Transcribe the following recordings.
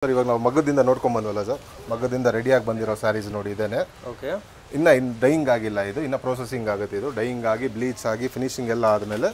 Sir ಇವಾಗ ನಾವು ಮಗ್ಗದಿಂದ ನೋಡ್ಕೊಂಡು ಬಂದ್ವಲ್ಲ ಸರ್, ಮಗ್ಗದಿಂದ ರೆಡಿಯಾಗಿ ಬಂದಿರೋ ಸ್ಯಾರೀಸ್ ನೋಡಿ ಇದೇನೆ. ಓಕೆ, ಇನ್ನು ಡೈಯಿಂಗ್ ಆಗಿಲ್ಲ, ಇದು ಇನ್ನು ಪ್ರೊಸೆಸಿಂಗ್ ಆಗುತ್ತೆ. ಇದು ಡೈಯಿಂಗ್ ಆಗಿ ಬ್ಲೀಚ್ ಆಗಿ ಫಿನಿಶಿಂಗ್ ಎಲ್ಲ ಆದಮೇಲೆ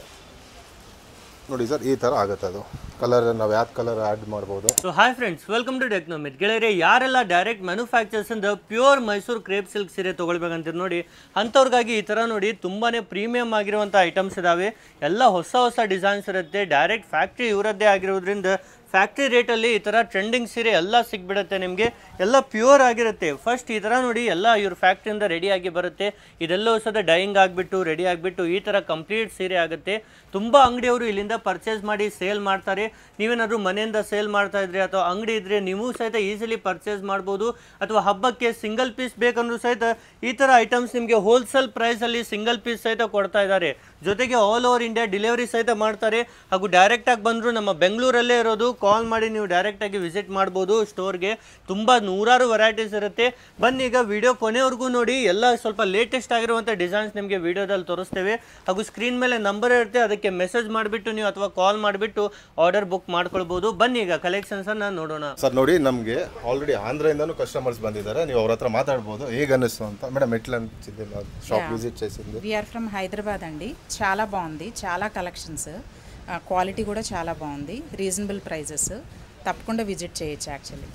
ನೋಡಿ ಸರ್ ಈ ಥರ ಆಗುತ್ತೆ. ಅದು ಕಲರ್ ನಾವು ಯಾವ ಕಲರ್ ಆ್ಯಡ್ ಮಾಡ್ಬೋದು. So hi friends, welcome to ಟೆಕ್ನೋಮಿಟ್. ಗೆಳೆಯರೆ, ಯಾರೆಲ್ಲ ಡೈರೆಕ್ಟ್ ಮ್ಯಾನುಫ್ಯಾಕ್ಚರ್ಸ್ ಇಂದ ಪ್ಯೂರ್ ಮೈಸೂರು ಕ್ರೇಪ್ ಸಿಲ್ಕ್ ಸೀರೆ ತೊಗೊಳ್ಬೇಕಂತೀರಿ ನೋಡಿ, ಅಂಥವ್ರಿಗಾಗಿ ಈ ಥರ ನೋಡಿ ತುಂಬಾ ಪ್ರೀಮಿಯಮ್ ಆಗಿರುವಂಥ ಐಟಮ್ಸ್ ಇದ್ದಾವೆ. ಎಲ್ಲ ಹೊಸ ಹೊಸ ಡಿಸೈನ್ಸ್ ಇರುತ್ತೆ. ಡೈರೆಕ್ಟ್ ಫ್ಯಾಕ್ಟ್ರಿ ಇವರದ್ದೇ ಆಗಿರೋದ್ರಿಂದ ಫ್ಯಾಕ್ಟ್ರಿ ರೇಟಲ್ಲಿ ಈ ಥರ ಟ್ರೆಂಡಿಂಗ್ ಸೀರೆ ಎಲ್ಲ ಸಿಕ್ಬಿಡುತ್ತೆ ನಿಮಗೆ. ಎಲ್ಲ ಪ್ಯೂರ್ ಆಗಿರುತ್ತೆ. ಫಸ್ಟ್ ಈ ಥರ ನೋಡಿ ಎಲ್ಲ ಇವ್ರ ಫ್ಯಾಕ್ಟ್ರಿಯಿಂದ ರೆಡಿಯಾಗಿ ಬರುತ್ತೆ. ಇದೆಲ್ಲವೂ ಸದ ಡೈಯಿಂಗ್ ಆಗಿಬಿಟ್ಟು ರೆಡಿ ಆಗಿಬಿಟ್ಟು ಈ ಥರ ಕಂಪ್ಲೀಟ್ ಸೀರೆ ಆಗುತ್ತೆ. ತುಂಬ ಅಂಗಡಿಯವರು ಇಲ್ಲಿಂದ ಪರ್ಚೇಸ್ ಮಾಡಿ ಸೇಲ್ ಮಾಡ್ತಾರೆ. ನೀವೇನಾದರೂ ಮನೆಯಿಂದ ಸೇಲ್ ಮಾಡ್ತಾ ಇದ್ರಿ ಅಥವಾ ಅಂಗಡಿ ಇದ್ದರೆ ನೀವು ಸಹಿತ ಈಸಿಲಿ ಪರ್ಚೇಸ್ ಮಾಡ್ಬೋದು. ಅಥವಾ ಹಬ್ಬಕ್ಕೆ ಸಿಂಗಲ್ ಪೀಸ್ ಬೇಕಂದ್ರೂ ಸಹಿತ ಈ ಥರ ಐಟಮ್ಸ್ ನಿಮಗೆ ಹೋಲ್ಸೇಲ್ ಪ್ರೈಸಲ್ಲಿ ಸಿಂಗಲ್ ಪೀಸ್ ಸಹಿತ ಕೊಡ್ತಾ ಇದ್ದಾರೆ. ಜೊತೆಗೆ ಆಲ್ ಓವರ್ ಇಂಡಿಯಾ ಡೆಲಿವರಿ ಸಹಿತ ಮಾಡ್ತಾರೆ. ಹಾಗೂ ಡೈರೆಕ್ಟಾಗಿ ಬಂದರೂ ನಮ್ಮ ಬೆಂಗಳೂರಲ್ಲೇ ಇರೋದು, ಕಾಲ್ ಮಾಡಿ ನೀವು ಡೈರೆಕ್ಟಾಗಿ ವಿಸಿಟ್ ಮಾಡ್ಬೋದು ಸ್ಟೋರ್ಗೆ. ತುಂಬ ನೂರಾರು ವೆರೈಟೀಸ್ ಇರುತ್ತೆ. ಬನ್ನಿ ಈಗ ವಿಡಿಯೋ ಕೊನೆವರೆಗೂ ನೋಡಿ. ಎಲ್ಲ ಸ್ವಲ್ಪ ಲೇಟೆಸ್ಟ್ ಆಗಿರುವಂಥ ಡಿಸೈನ್ಸ್ ನಿಮಗೆ ವಿಡಿಯೋದಲ್ಲಿ ತೋರಿಸ್ತೇವೆ. ಹಾಗೂ ಸ್ಕ್ರೀನ್ ಮೇಲೆ ನಂಬರ್ ಇರುತ್ತೆ, ಅದಕ್ಕೆ ಮೆಸೇಜ್ ಮಾಡಿಬಿಟ್ಟು ನೀವು ಅಥವಾ ಕಾಲ್ ಮಾಡಿಬಿಟ್ಟು ಆರ್ಡರ್ ಬುಕ್ ಮಾಡ್ಕೊಳ್ಬೋದು. ಬನ್ನಿ ಈಗ ಕಲೆಕ್ಷನ್ಸನ್ನು ನೋಡೋಣ. ಸರ್ ನೋಡಿ, ನಮಗೆ ಆಲ್ರೆಡಿ ಆಂಧ್ರದಿಂದನೂ ಕಸ್ಟಮರ್ಸ್ ಬಂದಿದ್ದಾರೆ. ನೀವು ಅವ್ರ ಹತ್ರ ಮಾತಾಡ್ಬೋದು ಹೇಗೆ ಅನ್ನಿಸ್ತು ಅಂತ. ಮೇಡಮ್ ఎట్లా అనిపించింది షాప్ విజిట్ చేసింది? వి ఆర్ ఫ్రమ్ హైదరాబాద్ అండి. చాలా బాగుంది, చాలా కలెక్షన్స్, క్వాలిటీ కూడా చాలా బాగుంది, రీజనబుల్ ప్రైజెస్. తప్పకుండా విజిట్ చేయొచ్చు. యాక్చువల్లీ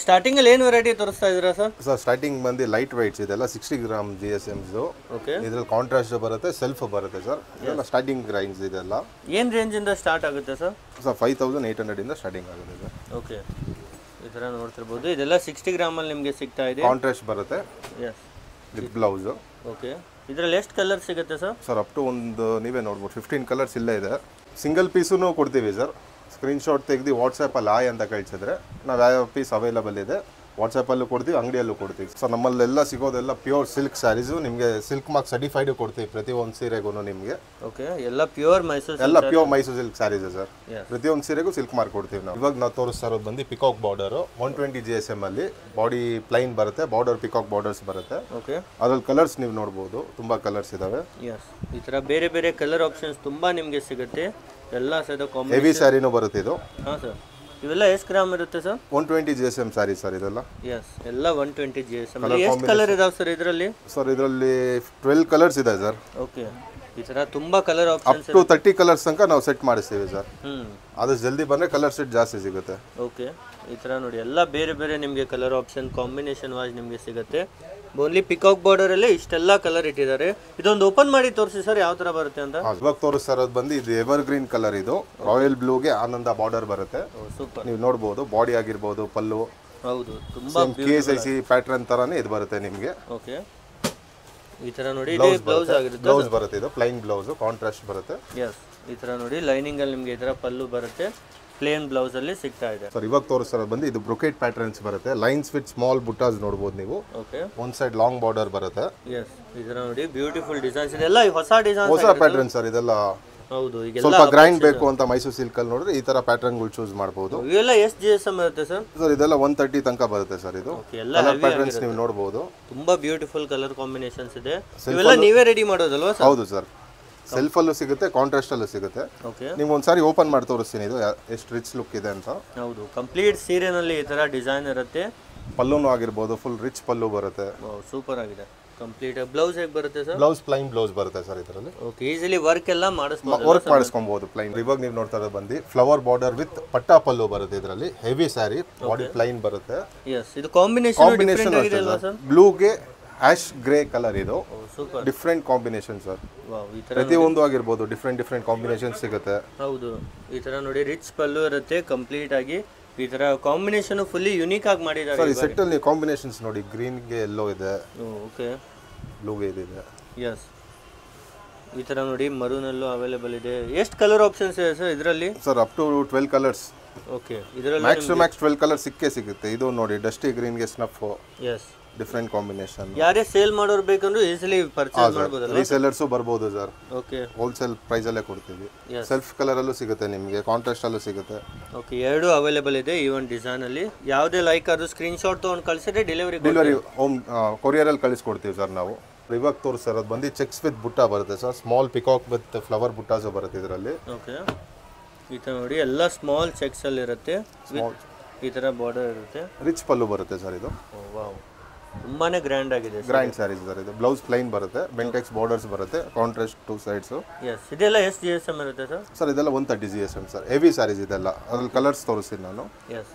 ಸ್ಟಾರ್ಟಿಂಗ್ ಅಲ್ಲಿ ಏನು ವೆರೈಟಿ ತೋರಿಸ್ತಾ ಇದ್ದೀರಾ ಸರ್? ಸರ್ ಸ್ಟಾರ್ಟಿಂಗ್ ಬಂದು ಲೈಟ್ ವೈಟ್ಸ್ ಇದೆಲ್ಲ 60 ಗ್ರಾಮ್ GSMs. ಓಕೆ, ಇದ್ರಲ್ಲಿ ಕಾಂಟ್ರಾಸ್ಟ್ ಬರುತ್ತೆ, ಸೆಲ್ಫ್ ಬರುತ್ತೆ ಸರ್. ಇದೆಲ್ಲ ಸ್ಟಾರ್ಟಿಂಗ್ ರೇಂಜ್ ಇದೆಲ್ಲ. ಏನು ರೇಂಜಿಂದ ಸ್ಟಾರ್ಟ್ ಆಗುತ್ತೆ ಸರ್? ಸರ್ 5800 ಇಂದ ಸ್ಟಾರ್ಟಿಂಗ್ ಆಗುತ್ತೆ ಸರ್. ಓಕೆ, ಈ ಥರ ನೋಡ್ತಿರ್ಬೋದು. ಇದೆಲ್ಲ 60 ಗ್ರಾಮಲ್ಲಿ ನಿಮಗೆ ಸಿಗ್ತಾ ಇದೆ. ಕಾಂಟ್ರಾಸ್ಟ್ ಬರುತ್ತೆ. S, with blouse. ಓಕೆ, ಇದರಲ್ಲಿ ಎಷ್ಟು ಕಲರ್ ಸಿಗುತ್ತೆ ಸರ್? ಸರ್ ಅಪ್ ಟು ಒಂದು ನೀವೇ ನೋಡ್ಬೋದು 15 ಕಲರ್ಸ್ ಇಲ್ಲೇ ಇದೆ. ಸಿಂಗಲ್ ಪೀಸೂ ಕೊಡ್ತೀವಿ ಸರ್. ಸ್ಕ್ರೀನ್ಶಾಟ್ ತೆಗೆದು ವಾಟ್ಸಪ್ಪಲ್ಲಿ ಆಯ್ ಅಂತ ಕಳಿಸಿದ್ರೆ ನಾವು ಯಾವ ಪೀಸ್ ಅವೈಲಬಲ್ ಇದೆ ವಾಟ್ಸಪ್ಪಲ್ಲೂ ಕೊಡ್ತೀವಿ, ಅಂಗಡಿಯಲ್ಲೂ ಕೊಡ್ತೀವಿ. ಸರ್ ನಮ್ಮಲ್ಲೆಲ್ಲ ಸಿಗೋದೆಲ್ಲ ಪ್ಯೂರ್ ಸಿಲ್ಕ್ ಸ್ಯಾರೀಸು. ನಿಮಗೆ ಸಿಲ್ಕ್ ಮಾರ್ಕ್ ಸರ್ಟಿಫೈಡ್ ಕೊಡ್ತೀವಿ ಪ್ರತಿಯೊಂದು ಸೀರೆಗೂ ನಿಮಗೆ. ಓಕೆ, ಎಲ್ಲ ಪ್ಯೂರ್ ಮೈಸೂರು, ಎಲ್ಲ pure Mysuru silk sarees sir. ಪ್ರತಿಯೊಂದು ಸೀರೆಗೂ ಸಿಲ್ಕ್ ಮಾರ್ಕ್ ಕೊಡ್ತೀವಿ ನಾವು. ಇವಾಗ ನಾವು ತೋರಿಸ್ತಾ ಇರೋದು ಬಂದು ಪಿಕಾಕ್ ಬಾರ್ಡರು 120 GSM ಅಲ್ಲಿ. ಬಾಡಿ ಪ್ಲೈನ್ ಬರುತ್ತೆ, ಬಾರ್ಡರ್ ಪಿಕಾಕ್ ಬಾರ್ಡರ್ಸ್ ಬರುತ್ತೆ. ಓಕೆ, ಅದ್ರಲ್ಲಿ ಕಲರ್ಸ್ ನೀವು ನೋಡ್ಬೋದು, ತುಂಬ ಕಲರ್ಸ್ ಇದಾವೆ. ಎಸ್, ಈ ಥರ ಬೇರೆ ಬೇರೆ ಕಲರ್ ಆಪ್ಷನ್ಸ್ ತುಂಬ ನಿಮಗೆ ಸಿಗುತ್ತೆ. ಎಲ್ಲ ಸಹಿತ ಹೆವಿ ಸ್ಯಾರಿನೂ ಬರುತ್ತೆ ಇದು. ಹಾಂ ಸರ್, ಇವೆಲ್ಲ ಎಷ್ಟು ಗ್ರಾಮ್ ಇರುತ್ತೆ ಸರ್? 120 GSM ಸ್ಯಾರಿ ಸರ್ ಇದೆಲ್ಲ. ಎಸ್, ಎಲ್ಲ 120 GSM. ಎಷ್ಟು ಕಲರ್ ಇದಾವೆ ಸರ್ ಇದರಲ್ಲಿ? ಸರ್ ಇದರಲ್ಲಿ 12 ಕಲರ್ಸ್ ಇದೆ ಸರ್. ಓಕೆ, ಈ ಥರ ತುಂಬ colour options up to 30 colours ತನಕ ನಾವು ಸೆಟ್ ಮಾಡಿಸ್ತೀವಿ ಸರ್. ಆದಷ್ಟು ಜಲ್ದಿ ಬಂದರೆ ಕಲರ್ ಸೆಟ್ ಜಾಸ್ತಿ ಸಿಗುತ್ತೆ. ಓಕೆ, ಈ ಥರ ನೋಡಿ ಎಲ್ಲ ಬೇರೆ ಬೇರೆ ನಿಮಗೆ ಕಲರ್ ಆಪ್ಷನ್ ಕಾಂಬಿನೇಷನ್ ವಾಯ್ಸ್ ನಿಮಗೆ ಸಿಗುತ್ತೆ. ಓನ್ಲಿ ಪಿಕಾಕ್ ಬಾರ್ಡರಲ್ಲೇ ಇಷ್ಟೆಲ್ಲ ಕಲರ್ ಇಟ್ಟಿದ್ದಾರೆ. ಇದೊಂದು ಓಪನ್ ಮಾಡಿ ತೋರಿಸಿ ಸರ್ ಯಾವ ಥರ ಬರುತ್ತೆ ಅಂತ. ಇವಾಗ ತೋರಿಸ್ತಾ ಇರೋದು ಬಂದು ಇದು ಎವರ್ ಗ್ರೀನ್ ಕಲರ್. ಇದು ರಾಯಲ್ ಬ್ಲೂಗೆ ಆನಂದ ಬಾರ್ಡರ್ ಬರುತ್ತೆ. ಸೂಪರ್, ನೀವು ನೋಡ್ಬೋದು. ಬಾಡಿ ಆಗಿರ್ಬೋದು, ಪಲ್ಲು ಹೌದು, ತುಂಬ KSIC ಪ್ಯಾಟ್ರನ್ ಥರನೇ ಇದು ಬರುತ್ತೆ ನಿಮಗೆ. ಓಕೆ, ಈ ಥರ ನೋಡಿ ಇದು ಬ್ಲೌಸ್ ಆಗಿರುತ್ತೆ. ಬ್ಲೌಸ್ ಬರುತ್ತೆ, ಇದು ಪ್ಲೈನ್ ಬ್ಲೌಸ್, ಕಾಂಟ್ರಾಸ್ಟ್ ಬರುತ್ತೆ. ಎಸ್, ಈ ಥರ ನೋಡಿ ಲೈನಿಂಗಲ್ಲಿ ನಿಮಗೆ ಈ ಥರ ಪಲ್ಲು ಬರುತ್ತೆ. ಪ್ಲೇನ್ ಬ್ಲೌಸ್ ಅಲ್ಲಿ ಸಿಗ್ತಾ ಇದೆ ಸರ್. ಇವಾಗ ತೋರಿಸ್ತಾ ಬಂದು ಇದು ಬ್ರೊಕೇಟ್ ಪ್ಯಾಟರ್ನ್ಸ್ ಬರುತ್ತೆ. ಲೈನ್ಸ್ ವಿತ್ ಸ್ಮಾಲ್ ಬುಟ್ಟಾಸ್ ನೋಡ್ಬೋದು ನೀವು. ಓಕೆ, ಒಂದ್ ಸೈಡ್ ಲಾಂಗ್ ಬಾರ್ಡರ್ ಬರುತ್ತೆ. ಎಸ್, ಇದರ ನೋಡಿ ಬ್ಯೂಟಿಫುಲ್ ಡಿಸೈನ್ಸ್ ಇದೆ. ಎಲ್ಲ ಹೊಸ ಡಿಸೈನ್, ಹೊಸ ಪ್ಯಾಟರ್ನ್ ಸರ್ ಇದೆಲ್ಲ. ಹೌದು, ಈಗ ಸ್ವಲ್ಪ ಗ್ರೈಂಡ್ ಬೇಕು ಅಂತ ಮೈಸೂರು ಸಿಲ್ಕ್ ಅಲ್ಲಿ ನೋಡಿದ್ರೆ ಈ ತರ ಪ್ಯಾಟರ್ನ್ಗಳು ಚೂಸ್ ಮಾಡಬಹುದು. ಇವೆಲ್ಲ ಎಷ್ಟು GSM ಇರುತ್ತೆ ಸರ್? ಸರ್ ಇದೆಲ್ಲ 130 ತನಕ ಬರುತ್ತೆ ಸರ್. ಇದು ಕಲರ್ ಪ್ಯಾಟರ್ನ್ಸ್ ನೀವು ನೋಡಬಹುದು. ತುಂಬಾ ಬ್ಯೂಟಿಫುಲ್ ಕಲರ್ ಕಾಂಬಿನೇಷನ್ಸ್ ಇದೆ. ಇವೆಲ್ಲ ನೀವೇ ರೆಡಿ ಮಾಡೋದಲ್ವಾ ಸರ್? ಹೌದು ಸರ್, ಸೆಲ್ಫ್ ಅಲ್ಲೂ ಸಿಗುತ್ತೆ, ಕಾಂಟ್ರಾಸ್ಟ್ ಅಲ್ಲೂ ಸಿಗುತ್ತೆ. ಓಕೆ, ನೀವು ಒಂದ್ಸಾರಿ ಓಪನ್ ಮಾಡಿ ತೋರಿಸ್ತೀನಿ ಇದು ಎಷ್ಟು ರಿಚ್ ಲುಕ್ ಇದೆ ಅಂತ. ಹೌದು, ಕಂಪ್ಲೀಟ್ ಸೀರೆನಲ್ಲಿ ಈ ತರ ಡಿಸೈನ್ ಇರುತ್ತೆ. ಪಲ್ಲೂನು ಆಗಿರ್ಬೋದು, ಫುಲ್ ರಿಚ್ ಪಲ್ಲು ಬರುತ್ತೆ. ಸೂಪರ್ ಆಗಿದೆ. ಕಂಪ್ಲೀಟ್ ಬ್ಲೌಸ್ ಹೇಗೆ ಬರುತ್ತೆ ಸರ್? ಬ್ಲೌಸ್ ಪ್ಲೈನ್ ಬ್ಲೌಸ್ ಬರುತ್ತೆ ಸರ್ ಇದರಲ್ಲಿ. ಓಕೆ, ಈಸಿಲಿ ವರ್ಕ್ ಎಲ್ಲ ಮಾಡಿಸ್ಬೋದು, ವರ್ಕ್ ಮಾಡಿಸ್ಕೊಬಹುದು ಪ್ಲೈನ್. ಇವಾಗ ನೀವು ನೋಡ್ತಾ ಇರೋದು ಬಂದು ಫ್ಲವರ್ ಬಾರ್ಡರ್ ವಿತ್ ಪಟ್ಟಾ ಪಲ್ಲು ಬರುತ್ತೆ ಇದರಲ್ಲಿ. ಹೆವಿ ಸ್ಯಾರಿ, ಬಾಡಿ ಪ್ಲೈನ್ ಬರುತ್ತೆ. ಎಸ್, ಇದು ಕಾಂಬಿನೇಷನ್ ಆಗಿದೆ ಅಲ್ವಾ ಸರ್? ಬ್ಲೂಗೆ ಆಶ್ ಗ್ರೇ ಕಲರ್. ಇದು ಸೂಪರ್ ಡಿಫ್ರೆಂಟ್ ಕಾಂಬಿನೇಷನ್ ಸರ್. ಈ ತರ ಪ್ರತಿಯೊಂದು ಆಗಿರ್ಬೋದು, ಡಿಫ್ರೆಂಟ್ ಕಾಂಬಿನೇಷನ್ ಸಿಗುತ್ತೆ. ಹೌದು, ಈ ತರ ನೋಡಿ ರಿಚ್ ಪಲ್ಲು ಇರುತ್ತೆ ಕಂಪ್ಲೀಟ್ ಆಗಿ. ಈ ತರ ಕಾಂಬಿನೇಷನ್ ಫುಲ್ಲಿ ಯುನೀಕ್ ಆಗಿ ಮಾಡಿದ್ದಾರೆ ಸರ್. ಈ ಸೆಟ್ ಅಲ್ಲಿ ಕಾಂಬಿನೇಷನ್ಸ್ ನೋಡಿ, ಗ್ರೀನ್ ಗೆ ಯೆಲ್ಲೋ ಇದೆ, ಓಕೆ, ಬ್ಲೂಗೆ ಇದೆ. ಎಸ್, ಈ ತರ ನೋಡಿ ಮರೂನ್ ಅಲ್ಲೂ ಅವೈಲೇಬಲ್ ಇದೆ. ಎಷ್ಟು ಕಲರ್ ಆಪ್ಷನ್ಸ್ ಇದೆ ಸರ್ ಇದರಲ್ಲಿ? Sir up to 12 colours. Okay, ಇದರಲ್ಲಿ ಮ್ಯಾಕ್ಸ್ ಟು ಮ್ಯಾಕ್ಸ್ 12 ಕಲರ್ ಸಿಗುತ್ತೆ. ಇದು ನೋಡಿ ಡಸ್ಟಿ ಗ್ರೀನ್ ಗೆ ಸ್ನಫ್. Yes, different combination. ಯಾರೇ ಸೇಲ್ ಮಾಡೋರು ಬೇಕಂದ್ರೆ ಈಸಿಲಿ ಪರ್ಚೇಸ್ ಮಾಡಬಹುದಲ್ಲ? ರೀಸೆಲ್ಲರ್ಸ್ ಬರ್ಬೋದು ಸರ್. ಓಕೆ, ಹೋಲ್ಸೇಲ್ ಪ್ರೈಸ್ ಅಲ್ಲೇ ಕೊಡ್ತೀವಿ. ಸೆಲ್ಫ್ ಕಲರ್ ಅಲ್ಲೂ ಸಿಗುತ್ತೆ ನಿಮಗೆ, ಕಾಂಟ್ರಾಸ್ಟ್ ಅಲ್ಲೂ ಸಿಗುತ್ತೆ. ಓಕೆ, ಎರಡು ಅವೈಲೇಬಲ್ ಇದೆ ಈ ಒಂದು ಡಿಸೈನ್ ಅಲ್ಲಿ. ಯಾವುದೇ ಲೈಕ್ ಅದು ಸ್ಕ್ರೀನ್ ಶಾಟ್ ತಗೊಂಡು ಕಳಿಸಿದ್ರೆ ಡೆಲಿವರಿ ಹೋಮ್ ಕೊರಿಯರ್ ಅಲ್ಲಿ ಕಳಿಸ್ಕೊಡ್ತೀವಿ ಸರ್ ನಾವು. ಇವಾಗ ತೋರಿಸ್ತಾ ಇರೋದು ಬಂದು ಚೆಕ್ಸ್ ವಿತ್ ಬುಟ್ಟ ಬರುತ್ತೆ sir. Small peacock with flower ಬುಟ್ಟಾಸ್ ಬರುತ್ತೆ ಇದರಲ್ಲಿ. ಓಕೆ, ಈ ಥರ ನೋಡಿ ಎಲ್ಲ ಸ್ಮಾಲ್ ಚೆಕ್ಸ್ ಅಲ್ಲಿ ಇರುತ್ತೆ. ಈ ಥರ ಬಾರ್ಡರ್ ಇರುತ್ತೆ. ರಿಚ್ ಪಲ್ಲು ಬರುತ್ತೆ ಸರ್ ಇದು. ವಾವ್, ತುಂಬಾ ಗ್ರ್ಯಾಂಡ್ ಆಗಿದೆ. ಗ್ರ್ಯಾಂಡ್ ಸ್ಯಾರೀಸ್ ಸರ್ ಇದು. ಬ್ಲೌಸ್ ಪ್ಲೈನ್ ಬರುತ್ತೆ, ಬೆಂಟೆಕ್ಸ್ ಬಾರ್ಡರ್ಸ್ ಬರುತ್ತೆ, ಕಾಂಟ್ರಾಸ್ಟ್ 2 ಸೈಡ್ಸು. ಎಸ್, ಇದೆಲ್ಲ ಎಷ್ಟು GSM ಇರುತ್ತೆ ಸರ್? ಸರ್ ಇದೆಲ್ಲ 130 GSM ಸರ್. ಹೆವಿ ಸ್ಯಾರೀಸ್ ಇದೆಲ್ಲ. ಅದ್ರಲ್ಲಿ ಕಲರ್ಸ್ ತೋರಿಸ್ತೀನಿ ನಾನು. ಎಸ್,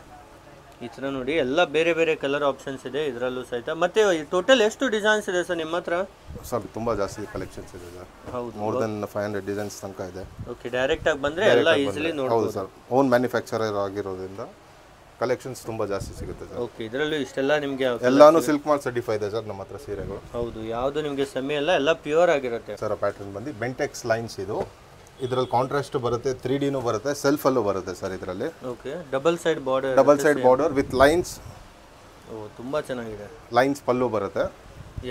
ಈ ಥರ ನೋಡಿ ಎಲ್ಲ ಬೇರೆ ಬೇರೆ ಕಲರ್ ಆಪ್ಷನ್ಸ್ ಇದೆ ಇದರಲ್ಲೂ ಸಹಿತ. ಮತ್ತೆ ಟೋಟಲ್ ಎಷ್ಟು ಡಿಸೈನ್ಸ್ ಇದೆ ಸರ್ ನಿಮ್ಮ ಹತ್ರ? ಸರ್ ತುಂಬ ಜಾಸ್ತಿ ಕಲೆಕ್ಷನ್ಸ್ ಇದೆ ಸರ್. ಹೌದು, ಮೋರ್ ದೆನ್ 500 ಡಿಸೈನ್ಸ್ ತನಕ ಇದೆ. ಓಕೆ, ಡೈರೆಕ್ಟ್ ಆಗಿ ಬಂದರೆ ಎಲ್ಲ ಈಸಿಲಿ ಹೌದು ನೋಡ್ಬೋದು ಸರ್. ಓನ್ ಮ್ಯಾನುಫ್ಯಾಕ್ಚರರ್ ಆಗಿರೋದ್ರಿಂದ ಕಲೆಕ್ಷನ್ಸ್ ತುಂಬ ಜಾಸ್ತಿ ಸಿಗುತ್ತೆ ಸರ್. ಓಕೆ, ಇದರಲ್ಲೂ ಇಷ್ಟೆಲ್ಲ ನಿಮಗೆ ಎಲ್ಲಾನು ಸಿಲ್ಕ್ ಮಾರ್ಕ್ ಸರ್ಟಿಫೈ ಇದೆ ಸರ್ ನಮ್ಮ ಹತ್ರ ಸೀರೆಗಳು. ಹೌದು, ಯಾವುದು ನಿಮಗೆ ಸೆಮಿ ಅಲ್ಲ, ಎಲ್ಲ ಪ್ಯೂರ್ ಆಗಿರುತ್ತೆ ಸರ್. ಪ್ಯಾಟರ್ನ್ ಬಂದು ಬೆಂಟೆಕ್ಸ್ ಲೈನ್ಸ್ ಇದು. ಇದರಲ್ಲಿ ಕಾಂಟ್ರಾಸ್ಟ್ ಬರುತ್ತೆ, 3Dನೂ ಬರುತ್ತೆ, ಸೆಲ್ಫಲ್ಲೂ ಬರುತ್ತೆ ಸರ್ ಇದರಲ್ಲಿ. Okay, double side border with lines. ಓ, ತುಂಬ ಚೆನ್ನಾಗಿದೆ. ಲೈನ್ಸ್ ಪಲ್ಲು ಬರುತ್ತೆ.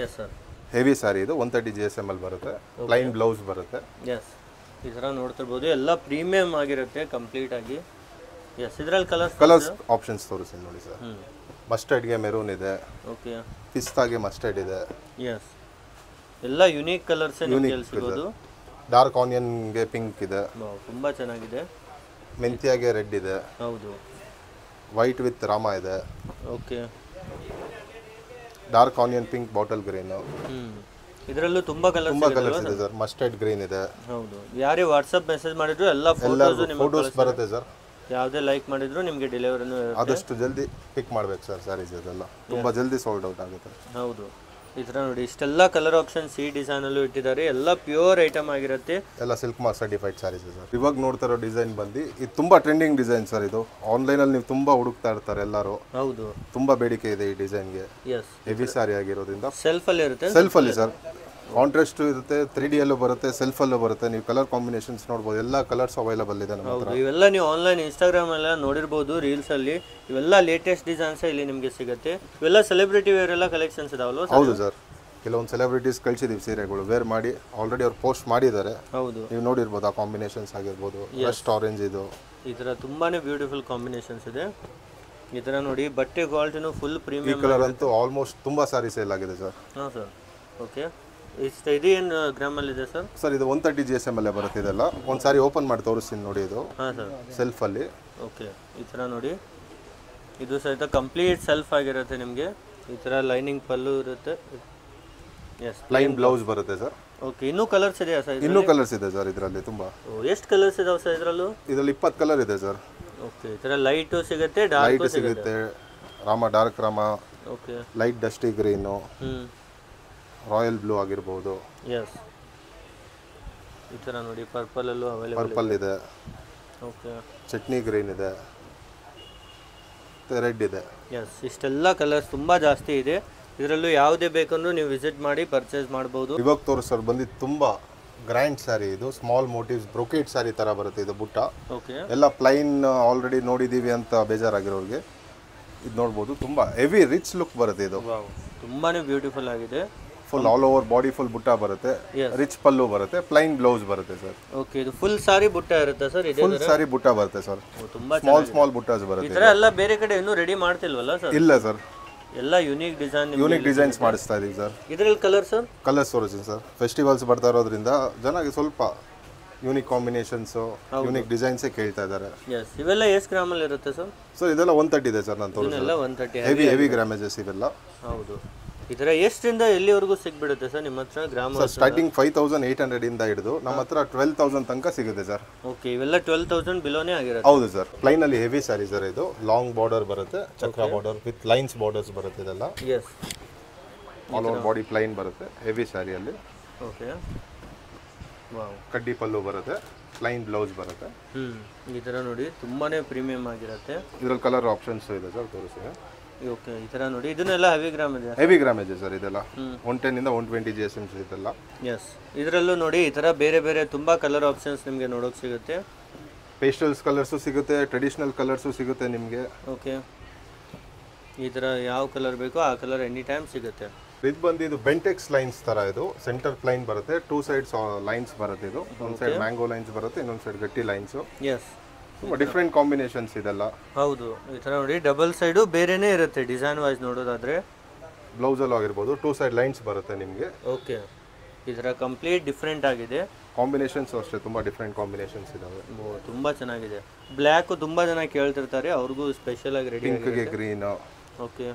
Yes sir. ಹೆವಿ ಸ್ಯಾರಿ ಇದು. 130 GSM ಅಲ್ಲಿ ಬರುತ್ತೆ. ಪ್ಲೈನ್ ಬ್ಲೌಸ್ ಬರುತ್ತೆ. ಎಸ್, ಈ ಥರ ನೋಡ್ತಿರ್ಬೋದು, ಎಲ್ಲ ಪ್ರೀಮಿಯಮ್ ಆಗಿರುತ್ತೆ ಕಂಪ್ಲೀಟ್ ಆಗಿ. ಎಸ್, ಇದರಲ್ಲಿ ಕಲರ್ಸ್ ಆಪ್ಷನ್ಸ್ ತೋರಿಸ್ತೀನಿ ನೋಡಿ ಸರ್. ಮಸ್ಟರ್ಡ್ಗೆ ಮೆರೂನ್ ಇದೆ. ಓಕೆ, ಪಿಸ್ತಾಗೆ ಮಸ್ಟರ್ಡ್ ಇದೆ. ಎಸ್, ಎಲ್ಲ ಯುನೀಕ್ ಕಲರ್ಸ್ ನಿಮಗೆ ಸಿಗೋದು. ಡಾರ್ಕ್ ಆನಿಯನ್ಗೆ ಪಿಂಕ್ ಇದೆ. ತುಂಬ ಚೆನ್ನಾಗಿದೆ. ಮೆಂತ್ಯಾಗೆ ರೆಡ್ ಇದೆ. ಹೌದು, ವೈಟ್ ವಿತ್ ರಾಮ ಇದೆ. Okay, dark onion pink bottle green. ಇದರಲ್ಲೂ ತುಂಬ ಕಲರ್ಸ್ ಇದೆ ಸರ್. ಮಸ್ಟರ್ಡ್ ಗ್ರೀನ್ ಇದೆ. ಹೌದು, ಯಾರೇ ವಾಟ್ಸಪ್ ಮೆಸೇಜ್ ಮಾಡಿದ್ರು ಎಲ್ಲ ಫೋಟೋಸ್ ಬರುತ್ತೆ ಸರ್. ಯಾವುದೇ ಲೈಕ್ ಮಾಡಿದ್ರು ನಿಮಗೆ ಡೆಲಿವರಿನೂ ಆದಷ್ಟು ಜಲ್ದಿ ಪಿಕ್ ಮಾಡ್ಬೇಕು ಸರ್. ಸ್ಯಾರೀಸ್ ಇದೆಲ್ಲ ತುಂಬ ಜಲ್ದಿ ಸೋಲ್ಡ್ ಔಟ್ ಆಗುತ್ತೆ. ಹೌದು, ಈ ಥರ ನೋಡಿ ಇಷ್ಟೆಲ್ಲ ಕಲರ್ ಆಪ್ಷನ್ಸ್ ಈ ಡಿಸೈನಲ್ಲೂ ಇಟ್ಟಿದ್ದಾರೆ. ಎಲ್ಲ ಪ್ಯೂರ್ ಐಟಮ್ ಆಗಿರುತ್ತೆ. ಎಲ್ಲ silk mark certified sarees sir. ಇವಾಗ ನೋಡ್ತಾ ಇರೋ ಡಿಸೈನ್ ಬಂದು ಇದು ತುಂಬ ಟ್ರೆಂಡಿಂಗ್ ಡಿಸೈನ್ ಸರ್. ಇದು ಆನ್ಲೈನಲ್ಲಿ ನೀವು ತುಂಬ ಹುಡುಕ್ತಾ ಇರ್ತಾರೆ ಎಲ್ಲರೂ. ಹೌದು, ತುಂಬ ಬೇಡಿಕೆ ಇದೆ ಈ ಡಿಸೈನ್ಗೆ. ಎಸ್, ಹೆವಿ ಸ್ಯಾರಿ ಆಗಿರೋದ್ರಿಂದ ಸೆಲ್ಫಲ್ಲಿ ಇರುತ್ತೆ. ಸೆಲ್ಫಲ್ಲಿ ಸರ್. ಕಾಂಟ್ರಾಸ್ಟ್ ಇರುತ್ತೆ, 3Dಯಲ್ಲೂ ಬರುತ್ತೆ, ಸೆಲ್ಫಲ್ಲೂ ಬರುತ್ತೆ. ನೀವು ಕಲರ್ ಕಾಂಬಿನೇಷನ್ಸ್ ನೋಡ್ಬೋದು. ಎಲ್ಲ ಕಲರ್ಸ್ ಅವೈಲಬಲ್ ಇದೆ ನಮ್ಮ ಹತ್ರ. ಇವೆಲ್ಲ ನೀವು ಆನ್ಲೈನ್ ಇನ್ಸ್ಟಾಗ್ರಾಮ್ ಎಲ್ಲ ನೋಡಿರ್ಬೋದು, ರೀಲ್ಸಲ್ಲಿ. ಇವೆಲ್ಲ ಲೇಟೆಸ್ಟ್ ಡಿಸೈನ್ಸ್ ಇಲ್ಲಿ ನಿಮಗೆ ಸಿಗುತ್ತೆ. ಇವೆಲ್ಲ ಸೆಲೆಬ್ರಿಟಿ ವೇರ್ ಎಲ್ಲ ಕಲೆಕ್ಷನ್ಸ್ ಇದಾವಲ್ವ? ಹೌದು ಸರ್. ಕೆಲವೊಂದು ಸೆಲೆಬ್ರಿಟೀಸ್ ಕಳಿಸಿದೀವಿ ಸೀರೆಗಳು ವೇರ್ ಮಾಡಿ. ಆಲ್ರೆಡಿ ಅವ್ರು ಪೋಸ್ಟ್ ಮಾಡಿದ್ದಾರೆ. ಹೌದು, ನೀವು ನೋಡಿರ್ಬೋದು. ಆ ಕಾಂಬಿನೇಷನ್ಸ್ ಆಗಿರ್ಬೋದು. ರಸ್ಟ್ ಆರೆಂಜ್ ಇದು. ಈ ಥರ ತುಂಬಾ ಬ್ಯೂಟಿಫುಲ್ ಕಾಂಬಿನೇಷನ್ಸ್ ಇದೆ. ಈ ಥರ ನೋಡಿ ಬಟ್ಟೆ ಕ್ವಾಲಿಟಿನೂ ಫುಲ್ ಪ್ರೀಮಿಯಂ. ಕಲರ್ ಅಂತೂ ಆಲ್ಮೋಸ್ಟ್ ತುಂಬ ಸಾರಿ ಸೇಲ್ ಆಗಿದೆ ಸರ್. ಹಾಂ ಸರ್. ಓಕೆ, ಇದೇನು ಗ್ರಾಮಲ್ಲಿ ಇದೆ ಸರ್? ಸರ್ ಇದು 130 GSM ಅಲ್ಲೇ ಬರುತ್ತೆ. ಇದೆಲ್ಲ ಒಂದು ಸಾರಿ ಓಪನ್ ಮಾಡಿ ತೋರಿಸ್ತೀನಿ ನೋಡಿ. ಇದು ಹಾಂ ಸರ್, ಸೆಲ್ಫಲ್ಲಿ. ಓಕೆ, ಈ ಥರ ನೋಡಿ ಇದು ಸಹಿತ ಕಂಪ್ಲೀಟ್ ಸೆಲ್ಫ್ ಆಗಿರುತ್ತೆ ನಿಮಗೆ. ಈ ಥರ ಲೈನಿಂಗ್ ಪಲ್ಲು ಇರುತ್ತೆ. ಎಸ್, ಪ್ಲೈನ್ ಬ್ಲೌಸ್ ಬರುತ್ತೆ ಸರ್. ಓಕೆ, ಇನ್ನೂ ಕಲರ್ಸ್ ಇದೆಯಾ ಸರ್? ಇನ್ನೂ ಕಲರ್ಸ್ ಇದೆ ಸರ್ ಇದರಲ್ಲಿ ತುಂಬ. ಎಷ್ಟು ಕಲರ್ಸ್ ಇದಾವೆ ಸರ್ ಇದರಲ್ಲೂ? ಇದರಲ್ಲಿ 20 ಕಲರ್ ಇದೆ ಸರ್. ಓಕೆ, ಈ ಥರ ಲೈಟು ಸಿಗುತ್ತೆ, ಡಾರ್ಕ್ ಸಿಗುತ್ತೆ. Rama, dark Rama, okay, light dusty green, royal blue ಆಗಿರ್ಬೋದು. ಎಸ್, ಈ ಥರ ನೋಡಿ ಪರ್ಪಲಲ್ಲೂ ಅವೈಲೇಬಲ್. ಪರ್ಪಲ್ ಇದೆ. ಓಕೆ, ಚಟ್ನಿ ಗ್ರೀನ್ ಇದೆ, ರೆಡ್ ಇದೆ. ಎಸ್, ಇಷ್ಟೆಲ್ಲ ಕಲರ್ಸ್ ತುಂಬ ಜಾಸ್ತಿ ಇದೆ. ಇದರಲ್ಲೂ ಯಾವುದೇ ಬೇಕಂದ್ರೂ ನೀವು ವಿಸಿಟ್ ಮಾಡಿ ಪರ್ಚೇಸ್ ಮಾಡ್ಬೋದು. ಇವಾಗ ತೋರಿಸೋರು ಬಂದು ತುಂಬ ಗ್ರ್ಯಾಂಡ್ ಸ್ಯಾರಿ. ಇದು ಸ್ಮಾಲ್ ಮೋಟಿವ್ಸ್ ಬ್ರೊಕೇಟ್ ಸ್ಯಾರಿ ಥರ ಬರುತ್ತೆ ಇದು ಬುಟ್ಟ. ಓಕೆ, ಎಲ್ಲ ಪ್ಲೈನ್ ಆಲ್ರೆಡಿ ನೋಡಿದ್ದೀವಿ ಅಂತ ಬೇಜಾರಾಗಿರೋರಿಗೆ ಇದು ನೋಡ್ಬೋದು. ತುಂಬ ಹೆವಿ ರಿಚ್ ಲುಕ್ ಬರುತ್ತೆ ಇದು. ತುಂಬಾ ಬ್ಯೂಟಿಫುಲ್ ಆಗಿದೆ. Full all over body full ಬುಟ್ಟ ಬರುತ್ತೆ. ರಿಚ್ ಪಲ್ಲು ಬರುತ್ತೆ, ಪ್ಲೈನ್ ಬ್ಲೌಸ್ ಬರುತ್ತೆ ಸರ್. ಓಕೆ, ಇದು ಫುಲ್ ಸಾರಿ ಬುಟ್ಟ ಇರುತ್ತೆ ಸರ್? ಇದೆ ಫುಲ್ ಸಾರಿ ಬುಟ್ಟ ಬರುತ್ತೆ ಸರ್. ತುಂಬಾ ಸ್ಮಾಲ್ ಬುಟ್ಟಾಸ್ ಈ ಬರುತ್ತೆ. ಥರ ಎಲ್ಲ ಬೇರೆ ಕಡೆ ಇನ್ನೂ ರೆಡಿ ಮಾಡ್ತಿಲ್ವಲ್ಲ ಸರ್? ಇಲ್ಲ ಸರ್, ಎಲ್ಲ ಯೂನಿಕ್ ಡಿಸೈನ್ಸ್ ಮಾಡಿಸ್ತಾ ಇದೀವಿ ಸರ್. ಇದರಲ್ಲಿ ಕಲರ್ ಸರ್? ಕಲರ್ಸ್ ತೋರಿಸ್ತೀನಿ ಸರ್. ಫೆಸ್ಟಿವಲ್ಸ್ ಬರ್ತಾ ಇರೋದ್ರಿಂದ ಜನಕ್ಕೆ ಸ್ವಲ್ಪ ಯೂನಿಕ್ ಕಾಂಬಿನೇಷನ್ಸು, ಯೂನಿಕ್ ಡಿಸೈನ್ಸೇ ಕೇಳ್ತಾ ಇದ್ದಾರೆ. ಎಸ್, ಇವೆಲ್ಲ ಎಷ್ಟು ಗ್ರಾಮಲ್ಲಿ ಇರುತ್ತೆ ಸರ್? ಸರ್ ಇದೆಲ್ಲ 130 ಇದೆ ಸರ್. ನಾನು ತೋರಿಸಲ್ಲ 130 ಹೆವಿ ಗ್ರಾಮೇಜಸ್ ಇವೆಲ್ಲ. ಹೌದು, ಈ ಥರ ಎಷ್ಟರಿಂದ ಎಲ್ಲಿವರೆಗೂ ಸಿಗ್ಬಿಡುತ್ತೆ ಸರ್ ನಿಮ್ಮ ಹತ್ರ ಗ್ರಾಮ? ಸ್ಟಾರ್ಟಿಂಗ್ 5800 ಇಂದ ಹಿಡಿದು ನಮ್ಮ ಹತ್ರ 12,000 ತನಕ ಸಿಗುತ್ತೆ ಸರ್. ಓಕೆ, ಇವೆಲ್ಲ 12,000 ಬಿಲೋನೇ ಆಗಿರುತ್ತೆ. ಹೌದು ಸರ್. ಪ್ಲೈನ್ ಅಲ್ಲಿ ಹೆವಿ ಸ್ಯಾರಿ ಸರ್. ಇದು ಲಾಂಗ್ ಬಾರ್ಡರ್ ಬರುತ್ತೆ, ಚಕ್ರ ಬಾರ್ಡರ್ ವಿತ್ ಲೈನ್ಸ್ ಬಾರ್ಡರ್ಸ್ ಬರುತ್ತೆ ಇದೆಲ್ಲ. Yes, all over body plain ಬರುತ್ತೆ ಹೆವಿ ಸ್ಯಾರಿಯಲ್ಲಿ. ಓಕೆ, ವಾವ್, ಕಡ್ಡಿ ಪಲ್ಲು ಬರುತ್ತೆ, ಪ್ಲೈನ್ ಬ್ಲೌಸ್ ಬರುತ್ತೆ. ಈ ಥರ ನೋಡಿ ತುಂಬಾನೇ ಪ್ರೀಮಿಯಂ ಆಗಿರುತ್ತೆ. ಇದರಲ್ಲಿ ಕಲರ್ ಆಪ್ಷನ್ಸ್ ಇದೆ ಸರ್, ತೋರಿಸಿದೆ. ಓಕೆ, ಈ ಥರ ನೋಡಿ ಇದನ್ನೆಲ್ಲ ಹೆವಿ ಗ್ರಾಮ್ ಇದೆ. ಹೆವಿ ಗ್ರಾಮೇಜ್ ಸರ್ ಇದೆಲ್ಲ. 110 ಇಂದ 120 GSM ಇದೆಲ್ಲ. ಎಸ್, ಇದರಲ್ಲೂ ನೋಡಿ ಈ ಥರ ಬೇರೆ ಬೇರೆ ತುಂಬ ಕಲರ್ ಆಪ್ಷನ್ಸ್ ನಿಮಗೆ ನೋಡೋಕೆ ಸಿಗುತ್ತೆ. ಪೇಸ್ಟಲ್ಸ್ ಕಲರ್ಸು ಸಿಗುತ್ತೆ, ಟ್ರೆಡಿಷನಲ್ ಕಲರ್ಸು ಸಿಗುತ್ತೆ ನಿಮಗೆ. ಓಕೆ, ಈ ಥರ ಯಾವ ಕಲರ್ ಬೇಕೋ ಆ ಕಲರ್ ಎನಿ ಟೈಮ್ ಸಿಗುತ್ತೆ. ಇದು ಬಂದು ಇದು ಬೆಂಟೆಕ್ಸ್ ಲೈನ್ಸ್ ಥರ. ಇದು ಸೆಂಟರ್ ಪ್ಲೈನ್ ಬರುತ್ತೆ, 2 ಸೈಡ್ಸ್ ಲೈನ್ಸ್ ಬರುತ್ತೆ. ಇದು ಒಂದು ಸೈಡ್ ಮ್ಯಾಂಗೋ ಲೈನ್ಸ್ ಬರುತ್ತೆ, ಇನ್ನೊಂದು ಸೈಡ್ ಗಟ್ಟಿ ಲೈನ್ಸು. ಎಸ್, ತುಂಬ ಡಿಫ್ರೆಂಟ್ ಕಾಂಬಿನೇಷನ್ಸ್ ಇದೆಲ್ಲ. ಹೌದು, ಈ ಥರ ನೋಡಿ ಡಬಲ್ ಸೈಡು ಬೇರೆನೇ ಇರುತ್ತೆ ಡಿಸೈನ್ ವೈಸ್ ನೋಡೋದಾದರೆ. ಬ್ಲೌಸಲ್ಲೂ ಆಗಿರ್ಬೋದು 2 ಸೈಡ್ ಲೈನ್ಸ್ ಬರುತ್ತೆ ನಿಮಗೆ. ಓಕೆ, ಈ ಥರ ಕಂಪ್ಲೀಟ್ ಡಿಫ್ರೆಂಟ್ ಆಗಿದೆ. ಕಾಂಬಿನೇಷನ್ಸ್ ಅಷ್ಟೇ ತುಂಬ ಡಿಫ್ರೆಂಟ್ ಕಾಂಬಿನೇಷನ್ಸ್ ಇದಾವೆ. ಓ ತುಂಬ ಚೆನ್ನಾಗಿದೆ. ಬ್ಲ್ಯಾಕು ತುಂಬ ಜನ ಕೇಳ್ತಿರ್ತಾರೆ, ಅವ್ರಿಗೂ ಸ್ಪೆಷಲ್ ಆಗಿ ರೆಡಿ. ಪಿಂಕ್ಗೆ ಗ್ರೀನು, ಓಕೆ,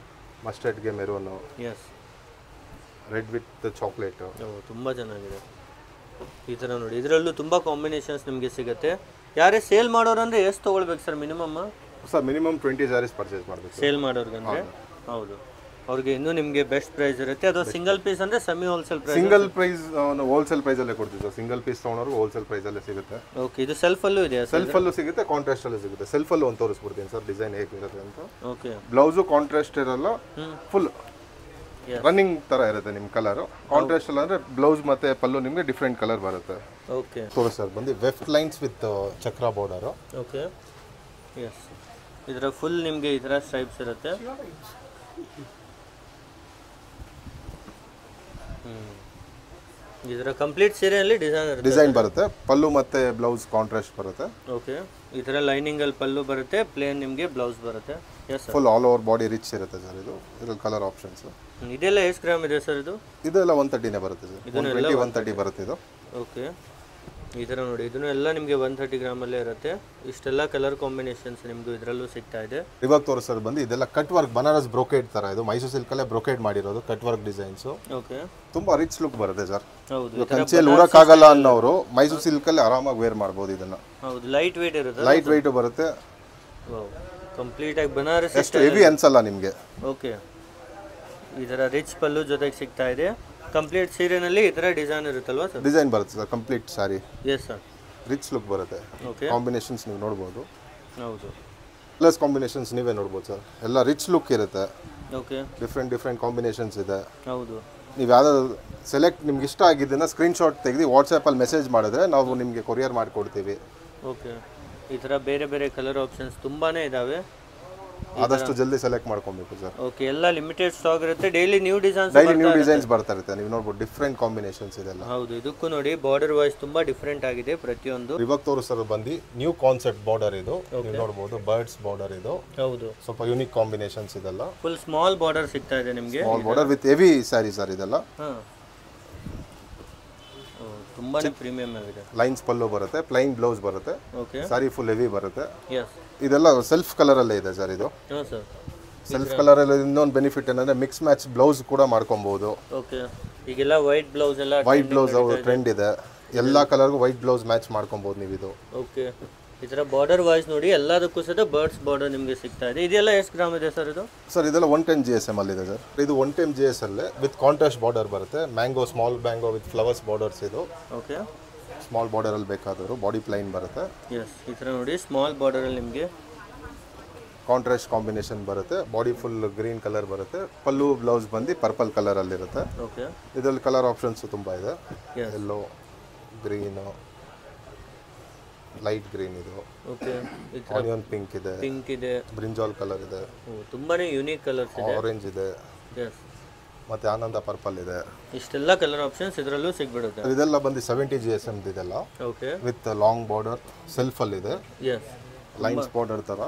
ಮಸ್ಟರ್ಡ್ಗೆ maroon, yes, red with chocolate. ಓ ತುಂಬ ಚೆನ್ನಾಗಿದೆ. ಈ ಥರ ನೋಡಿ, ಇದರಲ್ಲೂ ತುಂಬ ಕಾಂಬಿನೇಷನ್ಸ್ ನಿಮಗೆ ಸಿಗುತ್ತೆ. ಯಾರೇ ಸೇಲ್ ಮಾಡೋರಂದ್ರೆ ಎಷ್ಟು ತೊಗೊಳ್ಬೇಕು sir minimum? Sir minimum 20 saris purchase ಮಾಡಬೇಕು ಸೇಲ್ ಮಾಡೋರ್ಗಂದ್ರೆ. ಹೌದು, ಅವ್ರಿಗೆ ಇನ್ನೂ ನಿಮಗೆ ಬೆಸ್ಟ್ ಪ್ರೈಸ್ ಇರುತ್ತೆ. ಅದು ಸಿಂಗಲ್ ಪೀಸ್ ಅಂದರೆ semi wholesale price. Single price wholesale ಪ್ರೈಸಲ್ಲೇ ಕೊಡ್ತೀವಿ ಸರ್. ಸಿಂಗಲ್ ಪೀಸ್ ತೊಗೊಂಡ್ರು ಹೋಲ್ಸೇಲ್ ಪ್ರೈಸಲ್ಲೇ ಸಿಗುತ್ತೆ. ಓಕೆ, ಇದು ಸೆಲ್ಫಲ್ಲೂ ಇದೆಯಾ? ಸೆಲ್ಫಲ್ಲೂ ಸಿಗುತ್ತೆ, ಕಾಂಟ್ರಾಸ್ಟಲ್ಲೂ ಸಿಗುತ್ತೆ. ಸೆಲ್ಫಲ್ಲೂ ಒಂದು ತೋರಿಸ್ಬಿಡ್ತೀನಿ ಸರ್ ಡಿಸೈನ್ ಹೇಗಿರುತ್ತೆ ಅಂತ. ಓಕೆ, ಬ್ಲೌಸು ಕಾಂಟ್ರಾಸ್ಟ್ ಇರಲ್ಲ, ಫುಲ್ ರನ್ನಿಂಗ್ ಥರ ಇರುತ್ತೆ ನಿಮ್ಮ ಕಲರು. ಕಾಂಟ್ರಾಸ್ಟ್ ಅಲ್ಲ ಅಂದರೆ ಬ್ಲೌಸ್ ಮತ್ತು ಪಲ್ಲು ನಿಮಗೆ ಡಿಫ್ರೆಂಟ್ ಕಲರ್ ಬರುತ್ತೆ. ಓಕೆ, ತೋರಿಸಿ ಸರ್ ಬಂದು ವೆಫ್ಟ್ ಲೈನ್ಸ್ ವಿತ್ ಚಕ್ರ ಬಾರ್ಡರು. ಓಕೆ, ಎಸ್, ಇದರ ಫುಲ್ ನಿಮಗೆ ಈ ಥರ ಸ್ಟ್ರೈಪ್ಸ್ ಇರುತ್ತೆ. ಇದರ ಕಂಪ್ಲೀಟ್ ಸೀರೆಯಲ್ಲಿ ಡಿಸೈನ್ ಬರುತ್ತೆ. ಪಲ್ಲು ಮತ್ತು ಬ್ಲೌಸ್ ಕಾಂಟ್ರಾಸ್ಟ್ ಬರುತ್ತೆ. ಓಕೆ, ಈ ಥರ ಲೈನಿಂಗಲ್ಲಿ ಪಲ್ಲು ಬರುತ್ತೆ, ಪ್ಲೇನ್ ನಿಮಗೆ ಬ್ಲೌಸ್ ಬರುತ್ತೆ. Yes sir, full all over body rich ಇರುತ್ತೆ ಸರ್. ಇದ್ರಲ್ಲಿ ಕಲರ್ ಆಪ್ಷನ್ಸ್ ಇದೆಲ್ಲ ಎಷ್ಟು ಗ್ರಾಮ್ ಇದೆ ಸರ್? ಇದೆಲ್ಲ 130ನೇ ಬರುತ್ತೆ ಸರ್. 120 130 ಬರುತ್ತೆ ಇದು. ಓಕೆ, ಈ ಥರ ನೋಡಿ, ಇದನ್ನು ಎಲ್ಲ ನಿಮಗೆ 130 ಗ್ರಾಮಲ್ಲೇ ಇರುತ್ತೆ. ಇಷ್ಟೆಲ್ಲ ಕಲರ್ ಕಾಂಬಿನೇಷನ್ಸ್ ನಿಮಗೂ ಇದರಲ್ಲೂ ಸಿಗ್ತಾ ಇದೆ. ಇವಾಗ ತೋರಿಸೋದು ಬಂದು ಇದೆಲ್ಲ ಕಟ್ ವರ್ಕ್ ಬನಾರಸ್ ಬ್ರೊಕೇಡ್ ಥರ. ಇದು ಮೈಸೂರು ಸಿಲ್ಕಲ್ಲೇ ಬ್ರೊಕೇಡ್ ಮಾಡಿರೋದು ಕಟ್ ವರ್ಕ್ ಡಿಸೈನ್ಸು. ಓಕೆ, ತುಂಬ ರಿಚ್ ಲುಕ್ ಬರುತ್ತೆ ಸರ್. ಹೌದು, ಕಂಚಿಯಲ್ಲಿ ಉಡಕ್ಕಾಗಲ್ಲ ಅನ್ನೋರು ಮೈಸೂರು ಸಿಲ್ಕಲ್ಲಿ ಆರಾಮಾಗಿ ವೇರ್ ಮಾಡ್ಬೋದು ಇದನ್ನು. ಹೌದು, ಲೈಟ್ ವೇಟ್ ಇರುತ್ತೆ. ಲೈಟ್ ವೆಯ್ಟು ಬರುತ್ತೆ. ಕಂಪ್ಲೀಟಾಗಿ ಬನಾರಸ್, ಎಷ್ಟು ಹೆವಿ ಅನ್ಸಲ್ಲ ನಿಮಗೆ. ಓಕೆ, ಈ ಥರ ರಿಚ್ ಪಲ್ಲು ಜೊತೆಗೆ ಸಿಗ್ತಾ ಇದೆ. ಕಂಪ್ಲೀಟ್ ಸೀರೆನಲ್ಲಿ ಈ ಥರ ಡಿಸೈನ್ ಇರುತ್ತಲ್ವಾ ಸರ್? ಡಿಸೈನ್ ಬರುತ್ತೆ ಸರ್ ಕಂಪ್ಲೀಟ್ ಸಾರಿ. ಎಸ್ ಸರ್, ರಿಚ್ ಲುಕ್ ಬರುತ್ತೆ. ಓಕೆ, ಕಾಂಬಿನೇಷನ್ಸ್ ನೀವು ನೋಡ್ಬೋದು. ಹೌದು, ಪ್ಲಸ್ ಕಾಂಬಿನೇಷನ್ಸ್ ನೀವೇ ನೋಡ್ಬೋದು ಸರ್. ಎಲ್ಲ ರಿಚ್ ಲುಕ್ ಇರುತ್ತೆ. ಓಕೆ, ಡಿಫ್ರೆಂಟ್ ಕಾಂಬಿನೇಷನ್ಸ್ ಇದೆ. ಹೌದು, ನೀವು ಯಾವ್ದಾದ್ರು ಸೆಲೆಕ್ಟ್ ನಿಮ್ಗೆ ಇಷ್ಟ ಆಗಿದ್ದನ್ನು ಸ್ಕ್ರೀನ್ಶಾಟ್ ತೆಗೆದು ವಾಟ್ಸಪ್ಪಲ್ಲಿ ಮೆಸೇಜ್ ಮಾಡಿದ್ರೆ ನಾವು ನಿಮಗೆ ಕೊರಿಯರ್ ಮಾಡಿಕೊಡ್ತೀವಿ. ಓಕೆ, ಈ ಥರ ಬೇರೆ ಬೇರೆ ಕಲರ್ ಆಪ್ಷನ್ಸ್ ತುಂಬಾ ಇದ್ದಾವೆ. ಆದಷ್ಟು ಜಲ್ದಿ ಸೆಲೆಕ್ಟ್ ಮಾಡ್ಕೊಬೇಕು ಸರ್. ಓಕೆ, ಎಲ್ಲ ಲಿಮಿಟೆಡ್ ಸ್ಟಾಕ್ ಇರುತ್ತೆ. ಡೈಲಿ ನ್ಯೂ ಡಿಸೈನ್ಸ್ ಬರ್ತಾ ಇರುತ್ತೆ. ನೀವು ನೋಡ್ಬೋದು ಡಿಫ್ರೆಂಟ್ ಕಾಂಬಿನೇಷನ್ಸ್ ಇದೆಲ್ಲ. ಹೌದು, ಇದಕ್ಕೂ ನೋಡಿ ಬಾರ್ಡರ್ ವೈಸ್ ತುಂಬಾ ಡಿಫ್ರೆಂಟ್ ಆಗಿದೆ ಪ್ರತಿಯೊಂದು. ಇವಾಗ ತೋರಿಸೋದು ಬಂದು ನ್ಯೂ ಕಾನ್ಸೆಪ್ಟ್ ಬಾರ್ಡರ್ ಇದು. ನೀವು ನೋಡ್ಬೋದು ಬರ್ಡ್ಸ್ ಬಾರ್ಡರ್ ಇದು. ಹೌದು, ಸ್ವಲ್ಪ ಯೂನಿಕ್ ಕಾಂಬಿನೇಷನ್ಸ್ ಇದೆಲ್ಲ. ಫುಲ್ ಸ್ಮಾಲ್ ಬಾರ್ಡರ್ ಸಿಗ್ತಾ ಇದೆ ನಿಮಗೆ. Small border with heavy saree sir ಇದೆಲ್ಲ. ಹಾಂ, ತುಂಬಾನೇ ಪ್ರೀಮಿಯಂ ಆಗಿದೆ. ಲೈನ್ಸ್ ಪಲ್ಲು ಬರುತ್ತೆ, ಪ್ಲೈನ್ ಬ್ಲೌಸ್ ಬರುತ್ತೆ. ಓಕೆ, ಸಾರಿ ಫುಲ್ ಹೆವಿ ಬರುತ್ತೆ. ಎಸ್, ಇದೆಲ್ಲ ಸೆಲ್ಫ್ ಕಲರಲ್ಲೇ ಇದೆ ಸರ್ ಇದು. ಹಾಂ ಸರ್, ಸೆಲ್ಫ್ ಕಲರಲ್ಲಿ ಇನ್ನೊಂದು ಬೆನಿಫಿಟ್ ಏನಂದ್ರೆ ಮಿಕ್ಸ್ ಮ್ಯಾಚ್ ಬ್ಲೌಸ್ ಕೂಡ ಮಾಡ್ಕೊಬಹುದು. ಓಕೆ, ಈಗೆಲ್ಲ ವೈಟ್ ಬ್ಲೌಸ್ ಎಲ್ಲ ವೈಟ್ ಬ್ಲೌಸ್ ಟ್ರೆಂಡ್ ಇದೆ. ಎಲ್ಲ ಕಲರ್ಗೂ ವೈಟ್ ಬ್ಲೌಸ್ ಮ್ಯಾಚ್ ಮಾಡ್ಕೊಬಹುದು ನೀವು ಇದು. ಓಕೆ, ಈ ಥರ ಬಾರ್ಡರ್ ವೈಸ್ ನೋಡಿ ಎಲ್ಲದಕ್ಕೂ ಸಹ ಬರ್ಡ್ಸ್ ಬಾರ್ಡರ್ ನಿಮಗೆ ಸಿಗ್ತಾ ಇದೆ. ಇದೆಲ್ಲ ಎಷ್ಟು ಗ್ರಾಮ್ ಇದೆ ಸರ್ ಇದು? ಸರ್ ಇದೆಲ್ಲ 110 GSM ಅಲ್ಲಿ ಇದೆ ಸರ್. ಇದು 110 GS ಅಲ್ಲೇ ವಿತ್ ಕಾಂಟ್ರಾಸ್ಟ್ ಬಾರ್ಡರ್ ಬರುತ್ತೆ. Mango, small mango with flowers borders ಇದು. ಓಕೆ, ಸ್ಮಾಲ್ ಬಾರ್ಡರಲ್ಲಿ ಬೇಕಾದರೂ ಬಾಡಿ ಪ್ಲೈನ್ ಬರುತ್ತೆ. ಎಸ್, ಈ ಥರ ನೋಡಿ ಸ್ಮಾಲ್ ಬಾರ್ಡರಲ್ಲಿ ನಿಮಗೆ ಕಾಂಟ್ರಾಸ್ಟ್ ಕಾಂಬಿನೇಷನ್ ಬರುತ್ತೆ. ಬಾಡಿ ಫುಲ್ ಗ್ರೀನ್ ಕಲರ್ ಬರುತ್ತೆ. ಪಲ್ಲು ಬ್ಲೌಸ್ ಬಂದು ಪರ್ಪಲ್ ಕಲರಲ್ಲಿರುತ್ತೆ. ಓಕೆ, ಇದರಲ್ಲಿ ಕಲರ್ ಆಪ್ಷನ್ಸ್ ತುಂಬ ಇದೆ. Yes. Yellow, green, light green ಇದು. ಓಕೆ, ಈ ಥರ ಆನಿಯನ್ ಪಿಂಕ್ ಇದೆ, ಪಿಂಕ್ ಇದೆ, ಬ್ರಿಂಜಾಲ್ ಕಲರ್ ಇದೆ, ತುಂಬಾನೇ ಯೂನಿಕ್ ಕಲರ್ಸ್ ಇದೆ. ಆರೆಂಜ್ ಇದೆ, ಎಸ್, ಮತ್ತೆ ಆನಂದ ಪರ್ಪಲ್ ಇದೆ. ಇಷ್ಟೆಲ್ಲ ಕಲರ್ ಆಪ್ಷನ್ಸ್ ಇದರಲ್ಲೂ ಸಿಗ್ಬಿಡುತ್ತೆ. ಇದೆಲ್ಲ ಬಂದು 70 GSM ಇದೆಲ್ಲ ಓಕೆ, ವಿತ್ ಲಾಂಗ್ ಬಾರ್ಡರ್ ಸೆಲ್ಫಲ್ಲಿ ಇದೆ. ಎಸ್, ಲೈನ್ಸ್ ಬಾರ್ಡರ್ ಥರ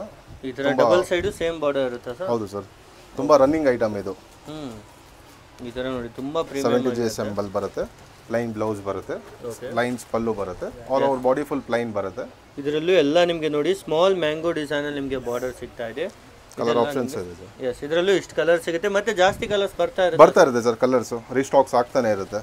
ಈ ಥರ ಡಬಲ್ ಸೈಡು ಸೇಮ್ ಬಾರ್ಡರ್ ಇರುತ್ತೆ ಸರ್. ಹೌದು ಸರ್, ತುಂಬ ರನ್ನಿಂಗ್ ಐಟಮ್ ಇದು. ಈ ಥರ ನೋಡಿ ತುಂಬ ಪ್ರೀಮಿಯಂ 70 GSM ಬಲ್ ಬರುತ್ತೆ. ಪ್ಲೈನ್ ಬ್ಲೌಸ್ ಬರುತ್ತೆ, ಓಕೆ, ಲೈನ್ಸ್ ಪಲ್ಲು ಬರುತ್ತೆ, all over body full plain ಬರುತ್ತೆ. ಇದರಲ್ಲೂ ಎಲ್ಲ ನಿಮಗೆ ನೋಡಿ ಸ್ಮಾಲ್ ಮ್ಯಾಂಗೋ ಡಿಸೈನಲ್ಲಿ ನಿಮಗೆ ಬಾರ್ಡರ್ ಸಿಗ್ತಾ ಇದೆ. ಕಲರ್ ಆಪ್ಷನ್ಸ್ ಇದೆ ಸರ್. ಎಸ್, ಇದರಲ್ಲೂ ಇಷ್ಟು ಕಲರ್ ಸಿಗುತ್ತೆ. ಮತ್ತೆ ಜಾಸ್ತಿ ಕಲರ್ಸ್ ಬರ್ತಾ ಇರುತ್ತೆ ಸರ್. ಕಲರ್ಸು ರೀಸ್ಟಾಕ್ಸ್ ಆಗ್ತಾನೆ ಇರುತ್ತೆ.